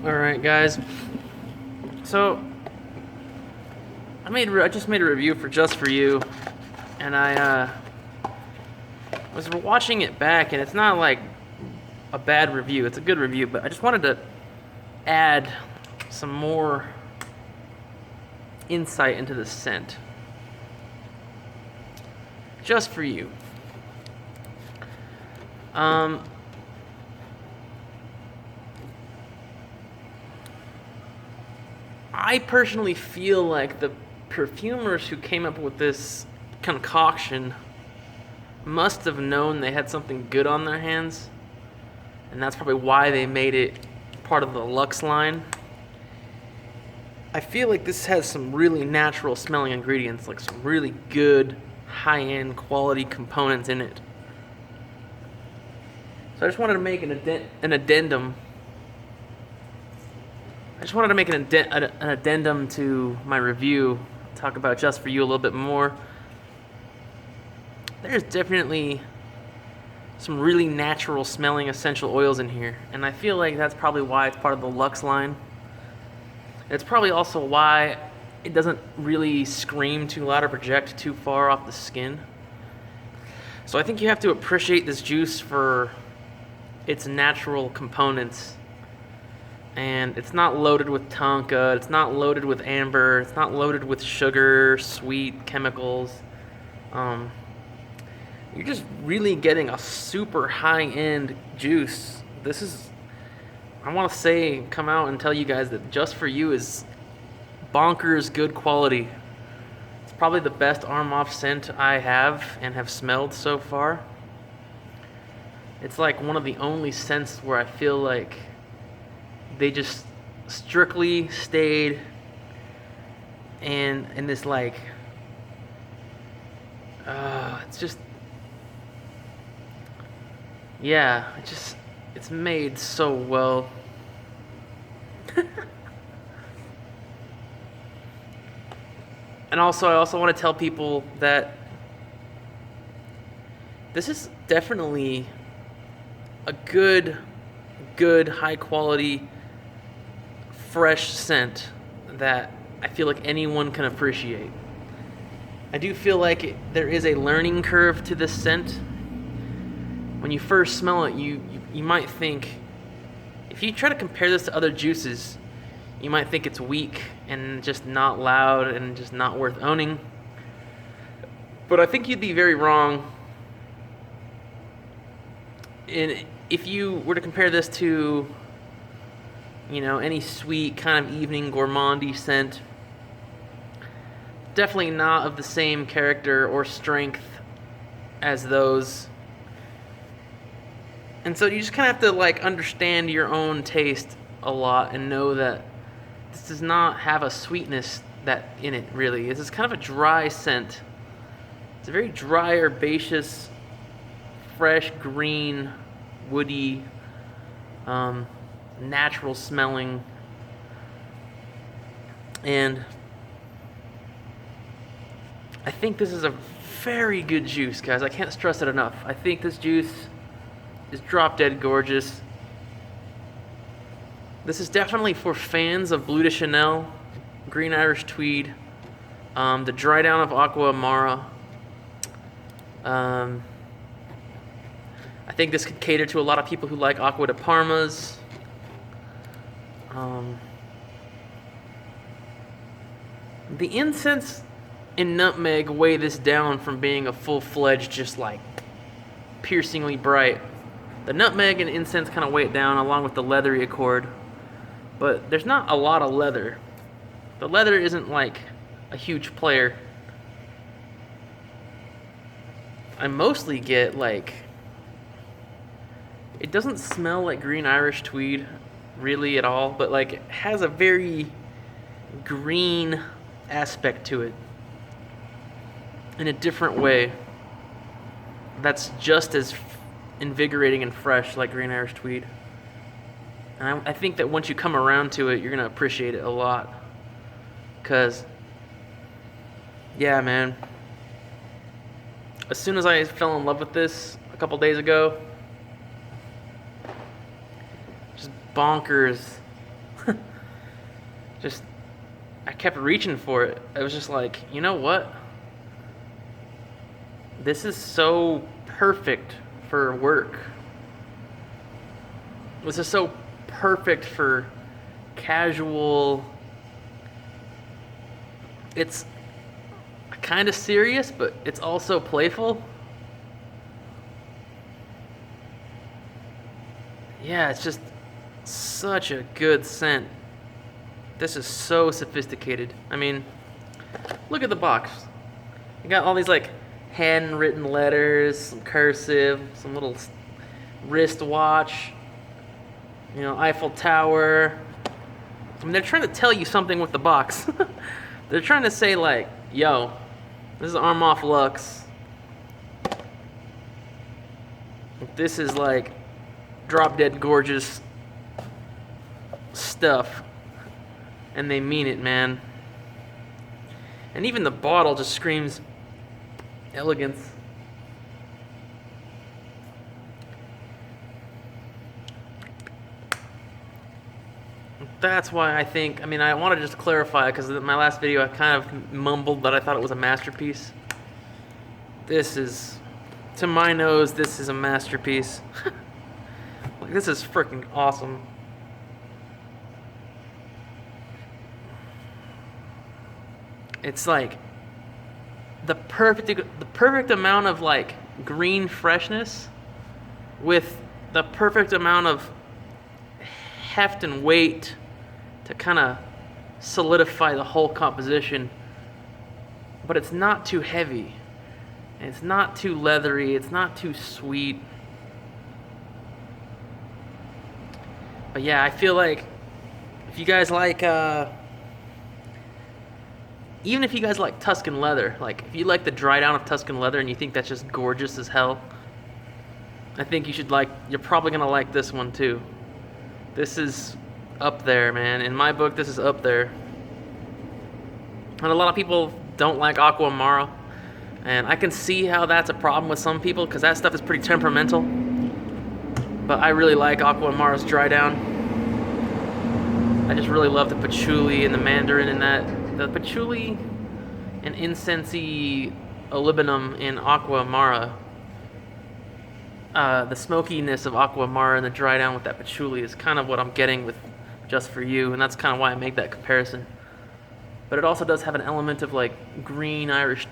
Alright, guys. So, I just made a review for Just For You, and I was watching it back, and it's not like a bad review. It's a good review, but I just wanted to add some more insight into the scent. Just For You. I personally feel like the perfumers who came up with this concoction must have known they had something good on their hands, and that's probably why they made it part of the Luxe line. I feel like this has some really natural smelling ingredients, like some really good high-end quality components in it. So I just wanted to make an addendum. I just wanted to make an addendum to my review, talk about Just For You a little bit more. There's definitely some really natural smelling essential oils in here, and I feel like that's probably why it's part of the Luxe line. It's probably also why it doesn't really scream too loud or project too far off the skin. So I think you have to appreciate this juice for its natural components. And it's not loaded with tonka, it's not loaded with amber, it's not loaded with sugar, sweet chemicals. You're just really getting a super high-end juice. This is, I want to say, come out and tell you guys that Just For You is bonkers good quality. It's probably the best Armaf scent I have and have smelled so far. It's like one of the only scents where I feel like they just strictly stayed in this like, it's just, yeah, it's made so well. And also, I also want to tell people that this is definitely a good, high quality, fresh scent that I feel like anyone can appreciate. I do feel like there is a learning curve to this scent. When you first smell it, you might think, if you try to compare this to other juices, you might think it's weak and just not loud and just not worth owning. But I think you'd be very wrong. And if you were to compare this to, any sweet kind of evening gourmandy scent, definitely not of the same character or strength as those. And so you just kind of have to understand your own taste a lot and know that this does not have a sweetness that in it really. This is kind of a dry scent. It's a very dry, herbaceous, fresh, green, woody, natural smelling, and I think this is a very good juice, guys. I can't stress it enough. I think this juice is drop dead gorgeous. This is definitely for fans of Bleu de Chanel, Green Irish Tweed, the dry down of Aqua Amara. I think this could cater to a lot of people who like Aqua de Parmas. The incense and nutmeg weigh this down from being a full-fledged, just piercingly bright. The nutmeg and incense kind of weigh it down along with the leathery accord. But there's not a lot of leather. The leather isn't a huge player. I mostly get it doesn't smell like Green Irish Tweed really at all, but it has a very green aspect to it in a different way that's just as invigorating and fresh like Green Irish Tweed. And I think that once you come around to it, you're going to appreciate it a lot. Because, yeah, man, as soon as I fell in love with this a couple days ago, just bonkers Just, I kept reaching for it. It was just like, you know what? This is so perfect for work. This is so perfect for casual. It's kind of serious, but it's also playful. Yeah, it's just such a good scent. This is so sophisticated. I mean, look at the box. You got all these like handwritten letters, some cursive, some little wristwatch, you know, Eiffel Tower. I mean, they're trying to tell you something with the box. They're trying to say like, yo, this is Armaf Luxe. This is like drop dead gorgeous stuff. And they mean it, man. And even the bottle just screams elegance. That's why I think, I mean, I want to just clarify, because in my last video I kind of mumbled that I thought it was a masterpiece. This is, to my nose, this is a masterpiece. Like, this is freaking awesome. It's like the perfect amount of like green freshness with the perfect amount of heft and weight to kind of solidify the whole composition. But it's not too heavy. And it's not too leathery. It's not too sweet. But yeah, I feel like if you guys like even if you guys like Tuscan leather, like if you like the dry down of Tuscan leather and you think that's just gorgeous as hell, I think you're probably gonna like this one too. This is up there, man. In my book, this is up there. And a lot of people don't like Aqua Amara, and I can see how that's a problem with some people because that stuff is pretty temperamental. But I really like Aqua Amara's dry down. I just really love the patchouli and the mandarin in that. The patchouli and incensey olibanum in Aqua Amara. The smokiness of Aqua Amara and the dry down with that patchouli is kind of what I'm getting with Just For You, and that's kind of why I make that comparison. But it also does have an element of like green Irish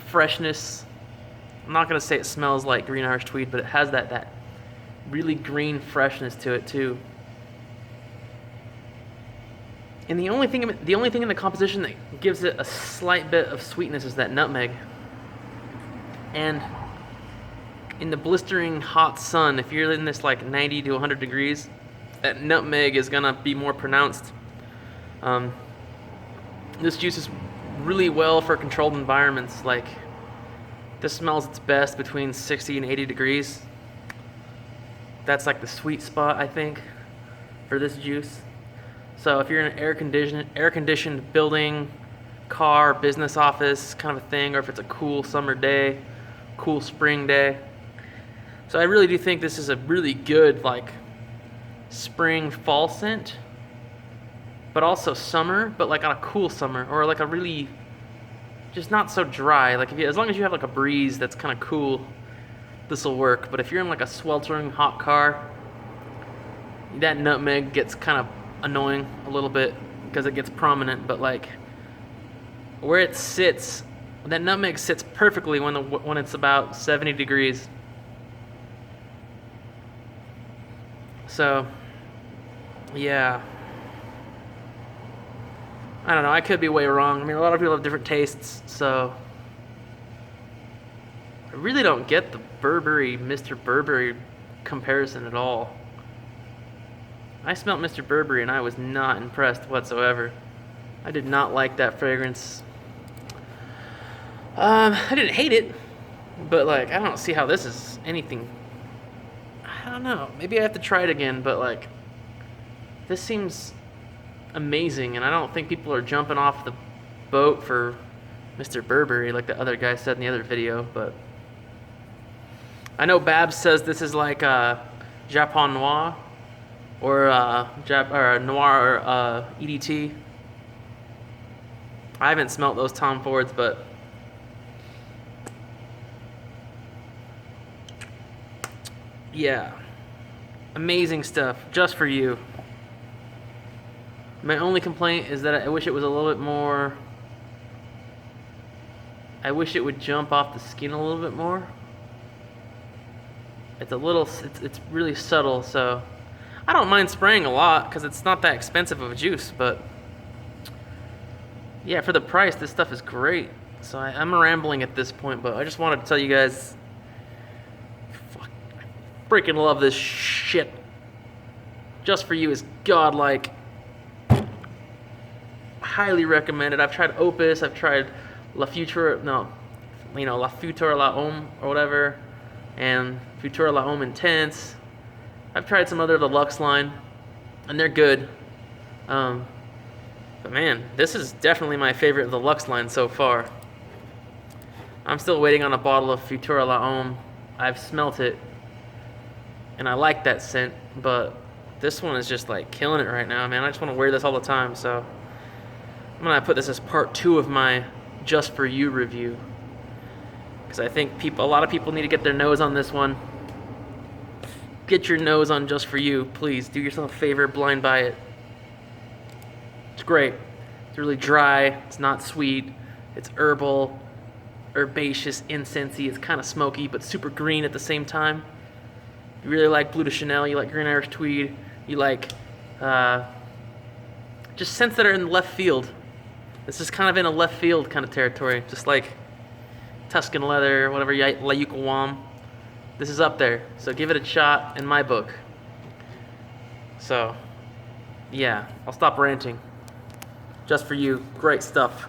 freshness. I'm not going to say it smells like green Irish tweed, but it has that really green freshness to it too. And the only thing in the composition that gives it a slight bit of sweetness is that nutmeg. And in the blistering hot sun, if you're in this like 90 to 100 degrees, that nutmeg is gonna be more pronounced. This juice is really well for controlled environments. Like, this smells its best between 60 and 80 degrees. That's like the sweet spot, I think, for this juice. So if you're in an air-conditioned building, car, business office kind of a thing, or if it's a cool summer day, cool spring day. So I really do think this is a really good like spring fall scent, but also summer, but like on a cool summer, or like a really just not so dry. Like as long as you have like a breeze that's kind of cool, this will work. But if you're in like a sweltering hot car, that nutmeg gets kind of annoying a little bit because it gets prominent. But like where it sits, that nutmeg sits perfectly when it's about 70 degrees. So yeah, I don't know, I could be way wrong. I mean, a lot of people have different tastes, so I really don't get the Burberry, Mr. Burberry comparison at all. I smelled Mr. Burberry and I was not impressed whatsoever. I did not like that fragrance. I didn't hate it, but like I don't see how this is anything. I don't know. Maybe I have to try it again, but like this seems amazing, and I don't think people are jumping off the boat for Mr. Burberry like the other guy said in the other video. But I know Babs says this is like Japon Noir. or Noir or EDT. I haven't smelt those Tom Fords, but yeah, amazing stuff. Just for you. My only complaint is that I wish it was a little bit more. I wish it would jump off the skin a little bit more. It's really subtle, so I don't mind spraying a lot because it's not that expensive of a juice, but yeah, for the price, this stuff is great. So I'm rambling at this point, but I just wanted to tell you guys, fuck, I freaking love this shit. Just For You is godlike. Highly recommended. I've tried Opus, I've tried La Futura La Homme or whatever, and Futura La Homme Intense. I've tried some other deluxe line, and they're good. But man, this is definitely my favorite of the Lux line so far. I'm still waiting on a bottle of Futura La Homme. I've smelt it, and I like that scent, but this one is just like killing it right now, man. I just want to wear this all the time, so I'm gonna put this as part 2 of my Just For You review, because I think a lot of people need to get their nose on this one. Get your nose on Just For You, please. Do yourself a favor, blind buy it. It's great. It's really dry. It's not sweet. It's herbal, herbaceous, incensey. It's kind of smoky, but super green at the same time. You really like Blue de Chanel. You like Green Irish Tweed. You like just scents that are in left field. This is kind of in a left field kind of territory, just like Tuscan Leather, whatever, La Yucawam. This is up there, so give it a shot in my book. So, yeah, I'll stop ranting. Just For You, great stuff.